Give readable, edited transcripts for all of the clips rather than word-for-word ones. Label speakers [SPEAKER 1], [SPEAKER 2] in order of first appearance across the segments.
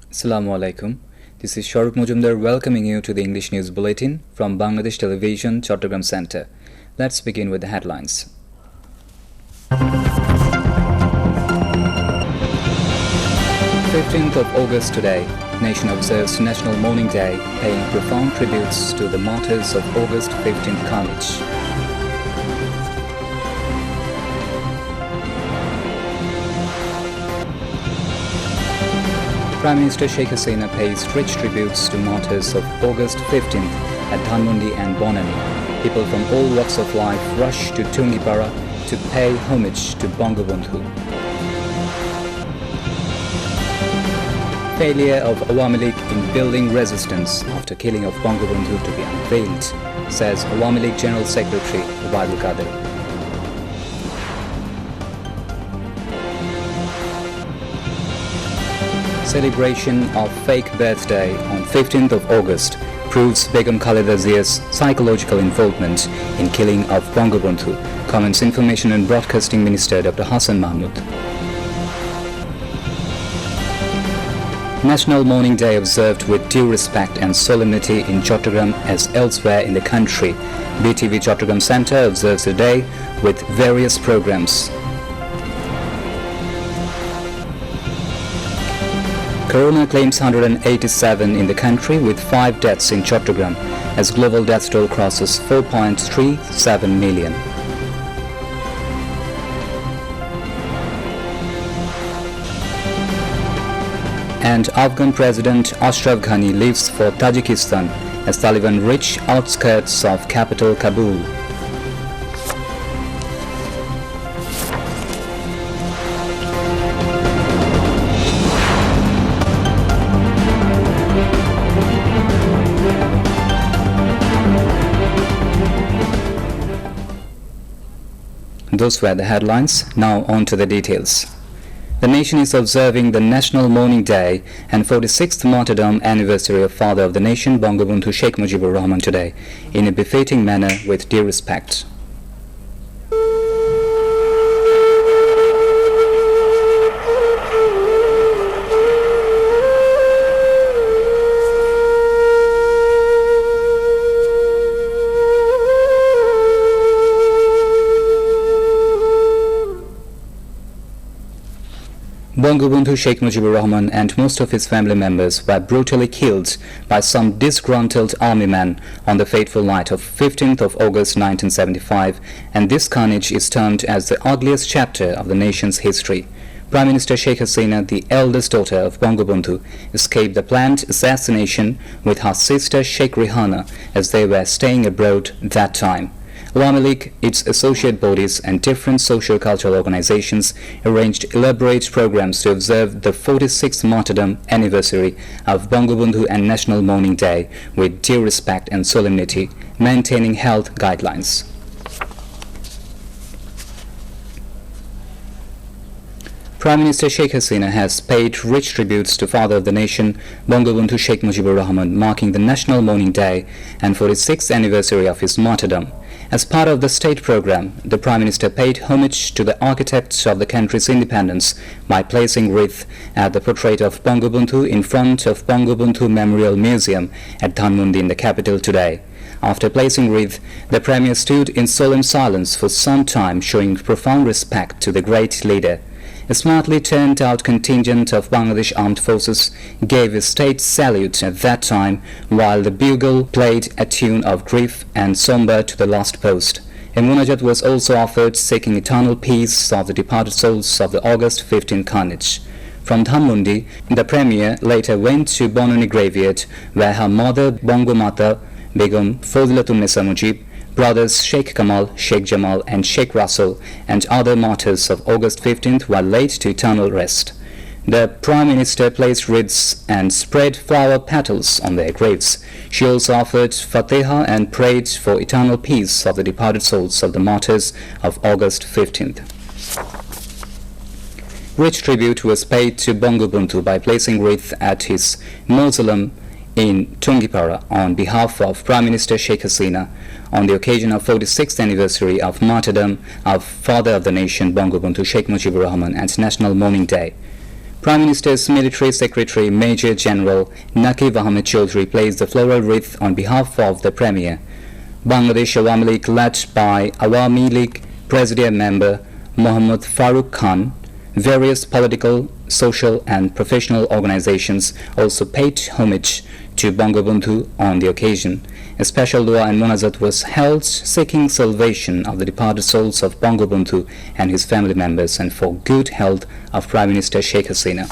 [SPEAKER 1] Assalamu alaikum. This is Swarup Mazumder welcoming you to the English News Bulletin from Bangladesh Television Chattogram Center. Let's begin with the headlines. 15th of August today, nation observes National Mourning Day, paying profound tributes to the martyrs of August 15th carnage. Prime Minister Sheikh Hasina pays rich tributes to martyrs of August 15th at Dhanmondi and Bonani. People from all walks of life rush to Tungipara to pay homage to Bangabandhu. Failure of Awami League in building resistance after killing of Bangabandhu to be unveiled, says Awami League General Secretary Ubaidul Qadir. Celebration of fake birthday on 15th of August proves Begum Khaleda Zia's psychological involvement in killing of Bangabandhu, comments Information and Broadcasting Minister Dr. Hassan Mahmood. National Mourning Day observed with due respect and solemnity in Chattogram as elsewhere in the country. BTV Chattogram Center observes the day with various programs. Corona claims 187 in the country with 5 deaths in Chattogram as global death toll crosses 4.37 million. And Afghan President Ashraf Ghani leaves for Tajikistan as Taliban reach outskirts of capital Kabul. Those were the headlines. Now on to the details. The nation is observing the National Mourning Day and 46th martyrdom anniversary of Father of the Nation Bangabandhu Sheikh Mujibur Rahman today in a befitting manner with due respect. Bangabandhu Sheikh Mujibur Rahman and most of his family members were brutally killed by some disgruntled army men on the fateful night of 15th of August 1975, and this carnage is termed as the ugliest chapter of the nation's history. Prime Minister Sheikh Hasina, the eldest daughter of Bangabandhu, escaped the planned assassination with her sister Sheikh Rihana as they were staying abroad that time. Awami League, its associate bodies and different social-cultural organizations arranged elaborate programs to observe the 46th martyrdom anniversary of Bangabandhu and National Mourning Day with due respect and solemnity, maintaining health guidelines. Prime Minister Sheikh Hasina has paid rich tributes to Father of the Nation Bangabandhu Sheikh Mujibur Rahman, marking the National Mourning Day and 46th anniversary of his martyrdom. As part of the state program, the Prime Minister paid homage to the architects of the country's independence by placing wreath at the portrait of Bangabandhu in front of Bangabandhu Memorial Museum at Dhanmondi in the capital today. After placing wreath, the Premier stood in solemn silence for some time, showing profound respect to the great leader. A smartly turned out contingent of Bangladesh Armed Forces gave a state salute at that time, while the bugle played a tune of grief and somber to the last post. A munajat was also offered seeking eternal peace of the departed souls of the August 15 carnage. From Dhanmondi, the Premier later went to Bonani graveyard, where her mother Bangomata Begum Fadilatun Nisa Mujib, brothers Sheikh Kamal, Sheikh Jamal and Sheikh Russell and other martyrs of August 15th were laid to eternal rest. The Prime Minister placed wreaths and spread flower petals on their graves. She also offered Fatiha and prayed for eternal peace of the departed souls of the martyrs of August 15th. Rich tribute was paid to Bangabandhu by placing wreath at his mausoleum in Tungipara on behalf of Prime Minister Sheikh Hasina on the occasion of 46th anniversary of martyrdom of Father of the Nation Bangabandhu Sheikh Mujibur Rahman and National Mourning Day. Prime Minister's Military Secretary Major General Naqib Ahmed Chaudhry placed the floral wreath on behalf of the Premier. Bangladesh Awami League, led by Awami League Presidium member Mohammad Farooq Khan, various political, social and professional organizations also paid homage to Bangabandhu on the occasion. A special dua and munajat was held seeking salvation of the departed souls of Bangabandhu and his family members and for good health of Prime Minister Sheikh Hasina.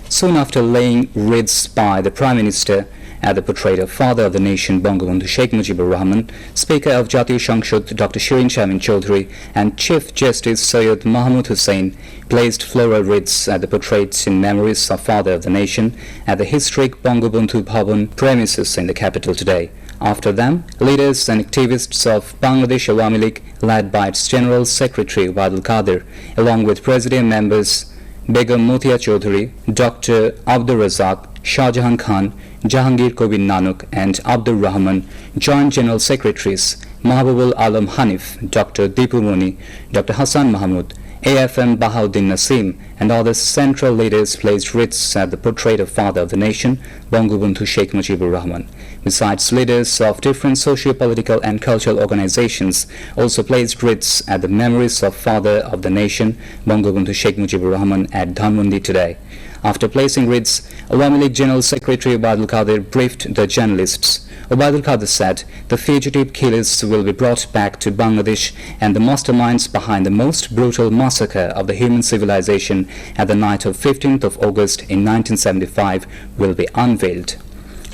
[SPEAKER 1] Soon after laying wreaths by the Prime Minister at the portrait of Father of the Nation Bangabandhu Sheikh Mujibur Rahman, Speaker of Jatiya Sangshad Dr. Shirin Shamin Chaudhry and Chief Justice Sayyid Mahmud Hussain placed floral wreaths at the portraits in memories of Father of the Nation at the historic Bangabandhu Bhavan premises in the capital today. After them, leaders and activists of Bangladesh Awami League, led by its General Secretary Wadul Qadir, along with Presidium members Begum Mutia Chaudhry, Dr. Abdur Razak, Shahjahan Khan, Jahangir Kobin Nanuk and Abdur Rahman, Joint General Secretaries Mahabubul Alam Hanif, Dr. Deepu Muni, Dr. Hassan Mahmud, AFM Bahauddin Nasim and other central leaders placed wreaths at the portrait of Father of the Nation, Bangabandhu Sheikh Mujibur Rahman. Besides, leaders of different socio-political and cultural organizations also placed wreaths at the memories of Father of the Nation, Bangabandhu Sheikh Mujibur Rahman at Dhanmondi today. After placing wreaths, Awami League General Secretary Ubaidul Qadir briefed the journalists. Ubaidul Qadir said the fugitive killers will be brought back to Bangladesh and the masterminds behind the most brutal massacre of the human civilization at the night of 15th of August in 1975 will be unveiled.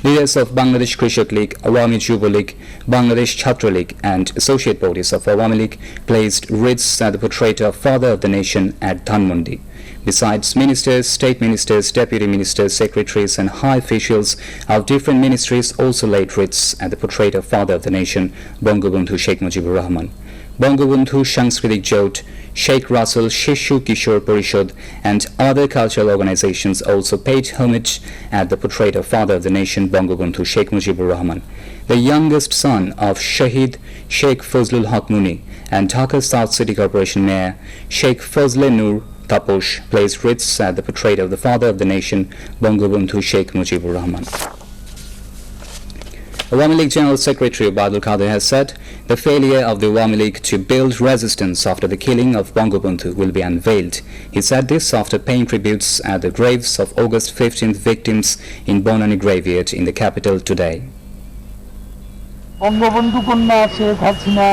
[SPEAKER 1] Leaders of Bangladesh Krishak League, Awami Juba League, Bangladesh Chhatra League and associate bodies of Awami League placed wreaths at the portrait of Father of the Nation at Dhanmondi. Besides, ministers, state ministers, deputy ministers, secretaries and high officials of different ministries also laid wreaths at the portrait of Father of the Nation, Bangabandhu Sheikh Mujibur Rahman. Bangabandhu Sanskritik Jot, Sheikh Russell Shishu Kishore Parishad and other cultural organizations also paid homage at the portrait of Father of the Nation, Bangabandhu Sheikh Mujibur Rahman. The youngest son of Shahid Sheikh Fazlul Haq Muni and Dhaka South City Corporation Mayor Sheikh Fazle Nur Taposh placed wreaths at the portrait of the Father of the Nation, Bangabandhu Sheikh Mujibur Rahman. Awami League General Secretary Ubaidul Qadir has said the failure of the Awami League to build resistance after the killing of Bangabandhu will be unveiled. He said this after paying tributes at the graves of August 15th victims in Bonani Graveyard in the capital today.
[SPEAKER 2] Bangabandhu কন্যা শেখ হাসিনা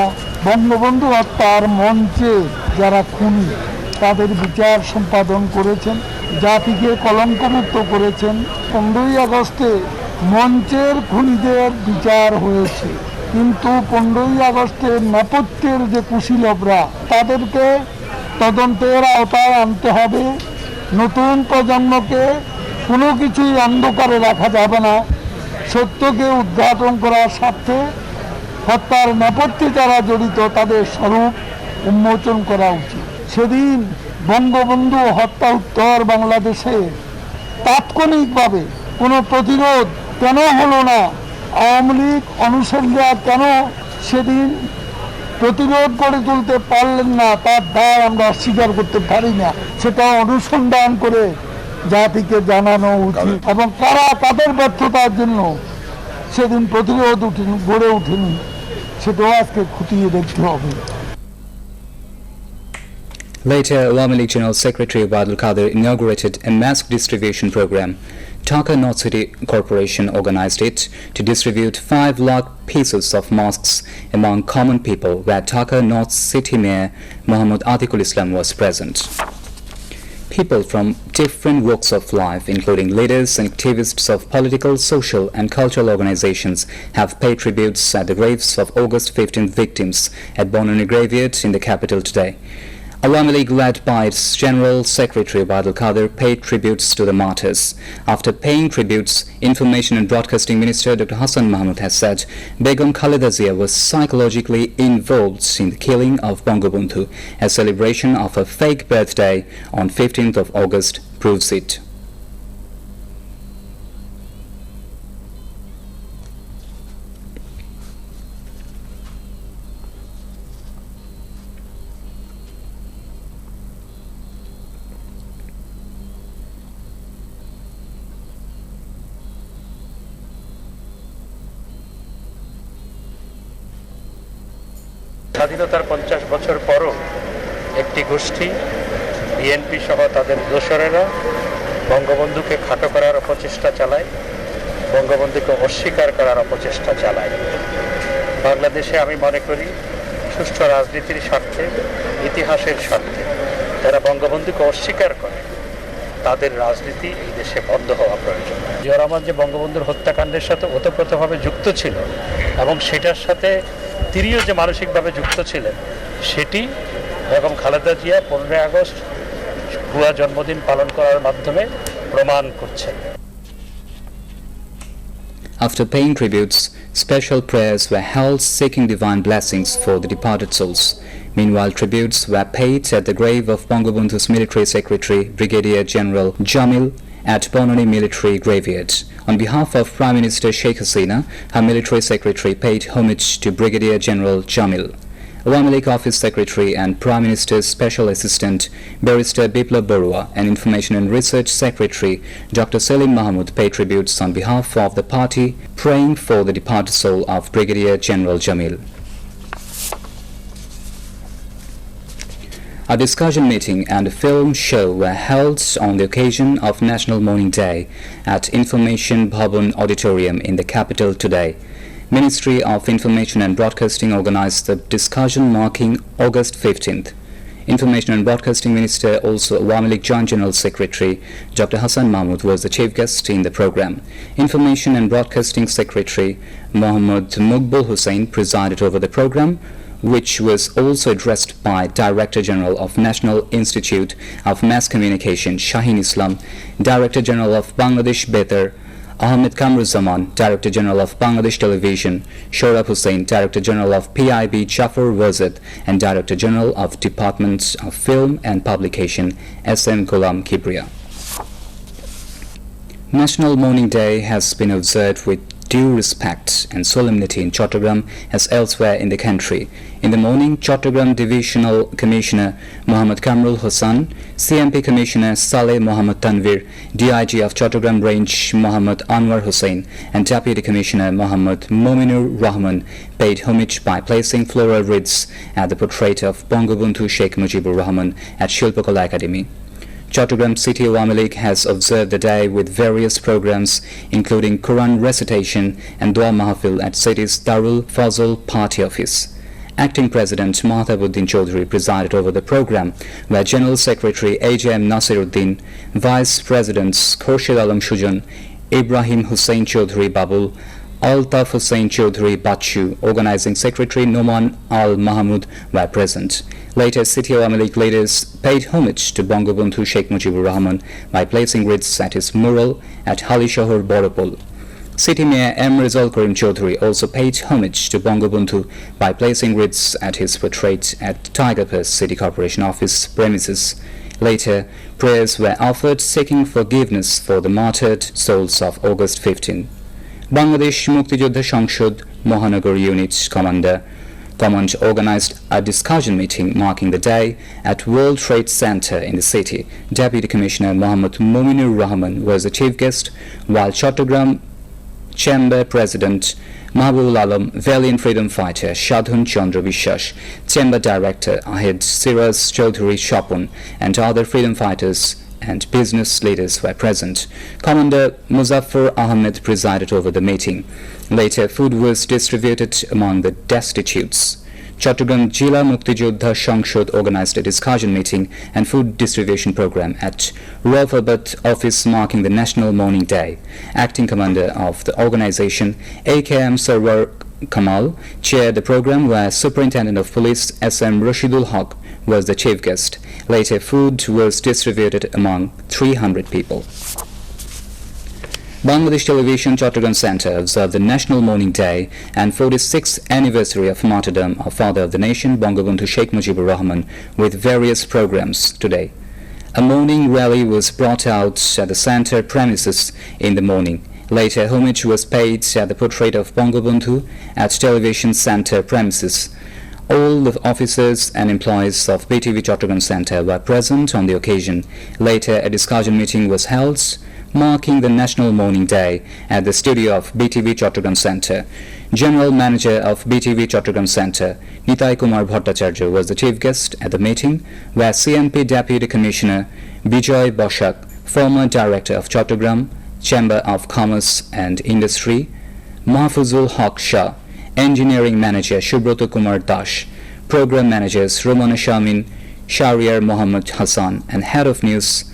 [SPEAKER 2] বঙ্গবন্ধু হত্যার মঞ্চে যারা খুনি তাদের বিচার সম্পাদন করেছেন, জাতিকে কলঙ্কমুক্ত করেছেন। 15ই আগস্টে মঞ্চের খুনিদের বিচার হয়েছে, কিন্তু 15ই আগস্টের নেপথ্যের যে কুশীলবরা তাদেরকে তদন্তের আওতায় আনতে হবে। নতুন প্রজন্মকে কোনো কিছুই অন্ধকারে রাখা যাবে না, সত্যকে উদ্ঘাটন করার স্বার্থে হত্যার নেপথ্যে যারা জড়িত তাদের স্বরূপ উন্মোচন করা উচিত। সেদিন বঙ্গবন্ধু হত্যা উত্তর বাংলাদেশে তাৎক্ষণিকভাবে কোনো প্রতিরোধ কেন হলো না? আওয়ামী লীগ অনুসারীরা কেন সেদিন প্রতিরোধ গড়ে তুলতে পারলেন না? তার দায় আমরা অস্বীকার করতে পারি না। সেটা অনুসন্ধান করে জাতিকে জানানো উচিত এবং কারা কাদের ব্যর্থতার জন্য সেদিন প্রতিরোধ গড়ে ওঠেনি সেটাও আজকে খুঁটিয়ে দেখতে হবে।
[SPEAKER 1] Later, Awami League General Secretary Ubaidul Qadir inaugurated a mask distribution program. Dhaka North City Corporation organized it to distribute 5 lakh pieces of masks among common people, where Dhaka North City Mayor Muhammad Atikul Islam was present. People from different walks of life, including leaders and activists of political, social and cultural organizations, have paid tributes at the graves of August 15th victims at Bonani Graveyard in the capital today. Awami League, led by its General Secretary Ubaidul Qadir, paid tributes to the martyrs. After paying tributes, Information and Broadcasting Minister Dr. Hassan Mahmud has said Begum Khaleda Zia was psychologically involved in the killing of Bangabandhu. A celebration of a fake birthday on 15th of August proves it.
[SPEAKER 3] স্বাধীনতার 50 বছর পরও একটি গোষ্ঠী BNP সহ তাদের দোসরেরা বঙ্গবন্ধুকে খাটো করার অপচেষ্টা চালায়, বঙ্গবন্ধুকে অস্বীকার করার অপচেষ্টা চালায়। বাংলাদেশে আমি মনে করি সুষ্ঠু রাজনীতির স্বার্থে, ইতিহাসের স্বার্থে যারা বঙ্গবন্ধুকে অস্বীকার করে তাদের রাজনীতি এই দেশে বন্ধ হওয়া প্রয়োজন। জিয়াউর রহমান যে বঙ্গবন্ধুর হত্যাকাণ্ডের সাথে ওতপ্রোতভাবে যুক্ত ছিল এবং সেটার সাথে তিনিও যে মানসিকভাবে যুক্ত ছিলেন সেটি বেগম খালেদা জিয়া 15 আগস্ট ভুয়া জন্মদিন পালন করার মাধ্যমে প্রমাণ করছেন।
[SPEAKER 1] After paying tributes, special prayers were held seeking divine blessings for the departed souls. Meanwhile, tributes were paid at the grave of Bangabandhu's military secretary, Brigadier General Jamil, at Bononi Military Graveyard. On behalf of Prime Minister Sheikh Hasina, her military secretary paid homage to Brigadier General Jamil. Awami League Office Secretary and Prime Minister's Special Assistant Barrister Biplab Barua and Information and Research Secretary Dr. Selim Mahmood paid tributes on behalf of the party, praying for the departed soul of Brigadier General Jamil. A discussion meeting and a film show were held on the occasion of National Mourning Day at Information Bhavan Auditorium in the capital today. Ministry of Information and Broadcasting organized the discussion marking August 15th. Information and Broadcasting Minister, also Awami League Joint General Secretary Dr. Hassan Mahmood was the chief guest in the program. Information and Broadcasting Secretary Mohammad Muqbul Hussain presided over the program, which was also addressed by Director General of National Institute of Mass Communication Shaheen Islam, Director General of Bangladesh Betar Ahmed Kamruzaman, Director General of Bangladesh Television, Swarup Hussain, Director General of PIB Jafar Wazid, and Director General of Department of Film and Publication SM Ghulam Kibriya. National Mourning Day has been observed with due respect and solemnity in Chattogram as elsewhere in the country. In the morning, Chattogram Divisional Commissioner Muhammad Kamrul Hossain, CMP Commissioner Saleh Muhammad Tanvir, DIG of Chattogram Range Muhammad Anwar Hussain, and Deputy Commissioner Muhammad Mominur Rahman paid homage by placing floral wreaths at the portrait of Bangabandhu Sheikh Mujibur Rahman at Shilpakala Academy. Chattogram City Awami League has observed the day with various programs including Quran recitation and Dua Mahafil at city's Darul Fazl Party Office. Acting President Mahtabuddin Chaudhary presided over the program, where General Secretary AJM Nasiruddin, Vice Presidents Khurshid Alam Shujan, Ibrahim Hussain Chaudhary Babul, Altaf Hussain Chaudhary Bachu, Organizing Secretary Noman Al Mahmud were present. Later, City Awami League leaders paid homage to Bangabandhu Sheikh Mujibur Rahman by placing wreaths at his mural at Halishahar Boropol. City Mayor M. Rizal Karim Chaudhary also paid homage to Bangabandhu by placing wreaths at his portrait at Tiger Pass City Corporation Office premises. Later, prayers were offered seeking forgiveness for the martyred souls of August 15. Bangladesh Muktijoddha Sangshad Mohanagar Unit Command organized a discussion meeting marking the day at World Trade Center in the city. Deputy Commissioner Muhammad Mominur Rahman was the chief guest, while Chattogram Chamber President Mahbubul Alam, valiant freedom fighter Shadhun Chandra Vishwas, Chamber Director Ahid Siraz Chaudhary Shapun, and other freedom fighters and business leaders were present. Commander Muzaffar Ahmed presided over the meeting. Later, food was distributed among the destitutes. Chattogram Jila Muktijoddha Sangshad organized a discussion meeting and food distribution program at Rawabad office marking the National Mourning Day. Acting Commander of the organization, AKM Sarwar Kamal, chaired the program, where Superintendent of Police SM Rashidul Haq was the chief guest. Later, food was distributed among 300 people. Bangladesh Television Chattogram Center observed the National Mourning Day and 46th anniversary of martyrdom of Father of the Nation, Bangabandhu Sheikh Mujibur Rahman, with various programs today. A mourning rally was brought out at the center premises in the morning. Later, homage was paid at the portrait of Bangabandhu at Television Center premises. All the officers and employees of BTV Chattogram Center were present on the occasion. Later, a discussion meeting was held marking the National Mourning Day at the studio of BTV Chattogram Center. General Manager of BTV Chattogram Center, Nitai Kumar Bhattacharya, was the chief guest at the meeting, where CMP Deputy Commissioner Bijoy Boshak, former Director of Chattogram Chamber of Commerce and Industry, Mahfuzul Haq Shah, Engineering Manager Shubroto Kumar Dash, Program Managers Romana Shamin, Shahriar Mohammad Hassan, and Head of News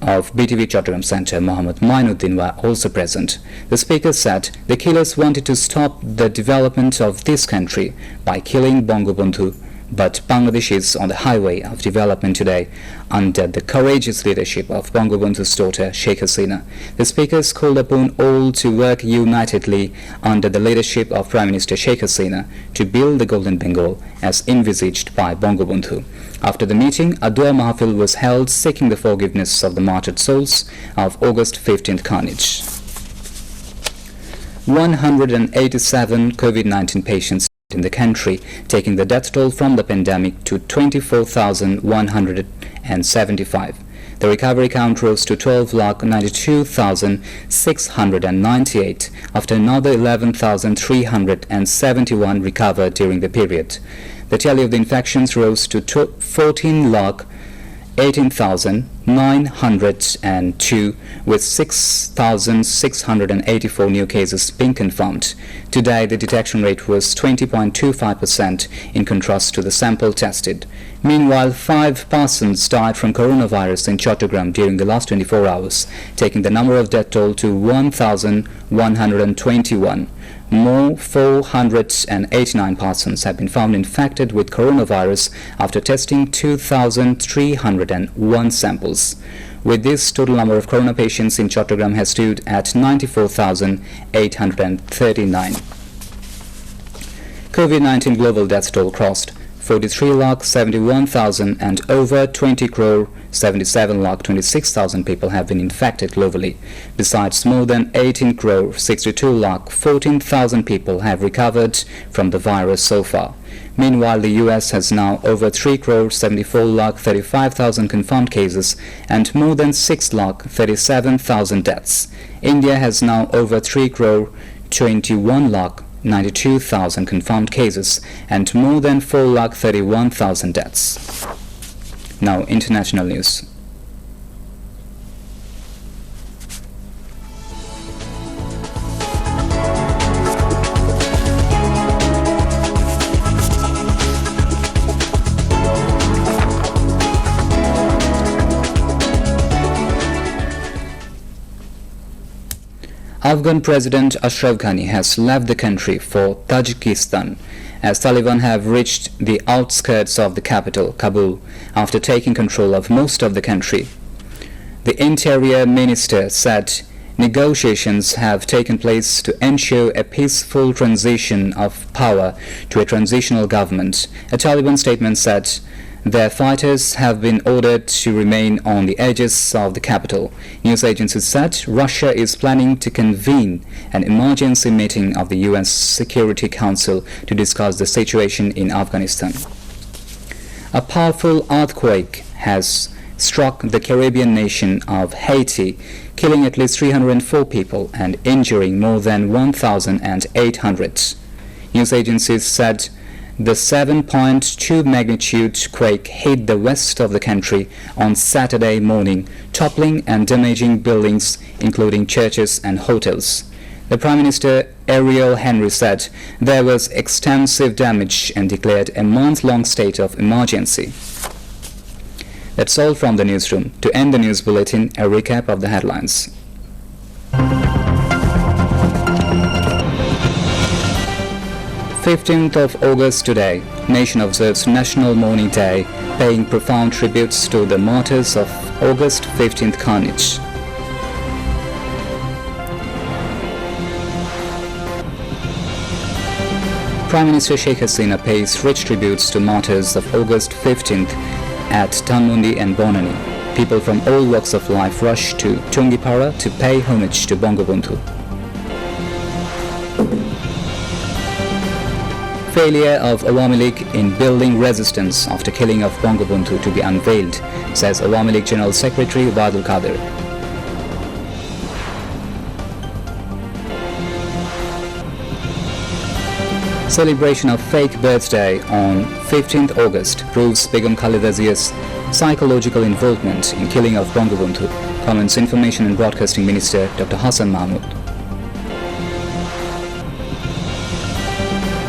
[SPEAKER 1] of BTV Chattogram Center, Mohammad Mainuddin, were also present. The speaker said the killers wanted to stop the development of this country by killing Bangabandhu, but Bangladesh is on the highway of development today under the courageous leadership of Bangabandhu's daughter Sheikh Hasina. The speakers called upon all to work unitedly under the leadership of Prime Minister Sheikh Hasina to build the Golden Bengal as envisaged by Bangabandhu. After the meeting, a Dua Mahfil was held seeking the forgiveness of the martyred souls of August 15th carnage. 187 COVID-19 patients in the country, taking the death toll from the pandemic to 24,175. The recovery count rose to 12,92,698 after another 11,371 recovered during the period. The tally of the infections rose to 14,18,902, with 6,684 new cases being confirmed. Today, the detection rate was 20.25% in contrast to the sample tested. Meanwhile, 5 persons died from coronavirus in Chattogram during the last 24 hours, taking the number of death toll to 1,121. More 489 persons have been found infected with coronavirus after testing 2,301 samples. With this, total number of corona patients in Chattogram has stood at 94,839. COVID-19 global death toll crossed 43,71,000 and over 20,77,26,000 people have been infected globally. Besides, more than 18,62,14,000 people have recovered from the virus so far. Meanwhile, the US has now over 3,74,35,000 confirmed cases and more than 6,37,000 deaths. India has now over 3,21,92,000 confirmed cases and more than 4,31,000 deaths. Now, international news. Afghan President Ashraf Ghani has left the country for Tajikistan, as Taliban have reached the outskirts of the capital, Kabul, after taking control of most of the country. The Interior Minister said negotiations have taken place to ensure a peaceful transition of power to a transitional government. A Taliban statement said their fighters have been ordered to remain on the edges of the capital. News agencies said Russia is planning to convene an emergency meeting of the UN Security Council to discuss the situation in Afghanistan. A powerful earthquake has struck the Caribbean nation of Haiti, killing at least 304 people and injuring more than 1,800. News agencies said the 7.2 magnitude quake hit the west of the country on Saturday morning, toppling and damaging buildings, including churches and hotels. The Prime Minister Ariel Henry said there was extensive damage and declared a month-long state of emergency. That's all from the newsroom. To end the news bulletin, a recap of the headlines. 15th of August today, nation observes National Mourning Day, paying profound tributes to the martyrs of August 15th carnage. Prime Minister Sheikh Hasina pays rich tributes to martyrs of August 15th at Dhanmondi and Bonani. People from all walks of life rush to Tungipara to pay homage to Bangabandhu. Failure of Awami League in building resistance after killing of Bangabandhu to be unveiled, says Awami League General Secretary Wadul Kadir. Celebration of fake birthday on 15th August proves Begum Khaleda Zia's psychological involvement in killing of Bangabandhu, comments Information and Broadcasting Minister Dr. Hassan Mahmood.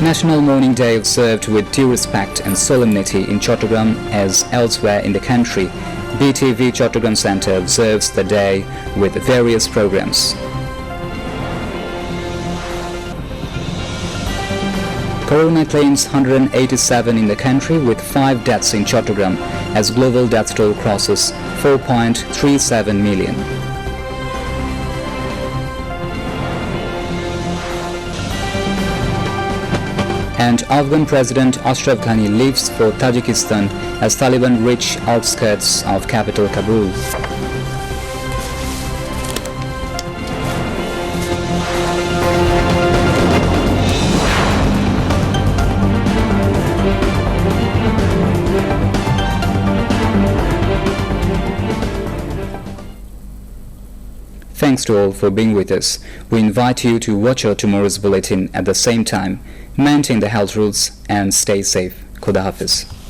[SPEAKER 1] National Mourning Day observed with due respect and solemnity in Chattogram as elsewhere in the country. BTV Chattogram Centre observes the day with various programs. Corona claims 187 in the country with 5 deaths in Chattogram as global death toll crosses 4.37 million. And Afghan President Ashraf Ghani leaves for Tajikistan as Taliban reach outskirts of capital Kabul. Thanks to all for being with us. We invite you to watch our tomorrow's bulletin at the same time. Maintain the health rules and stay safe. Khuda Hafiz.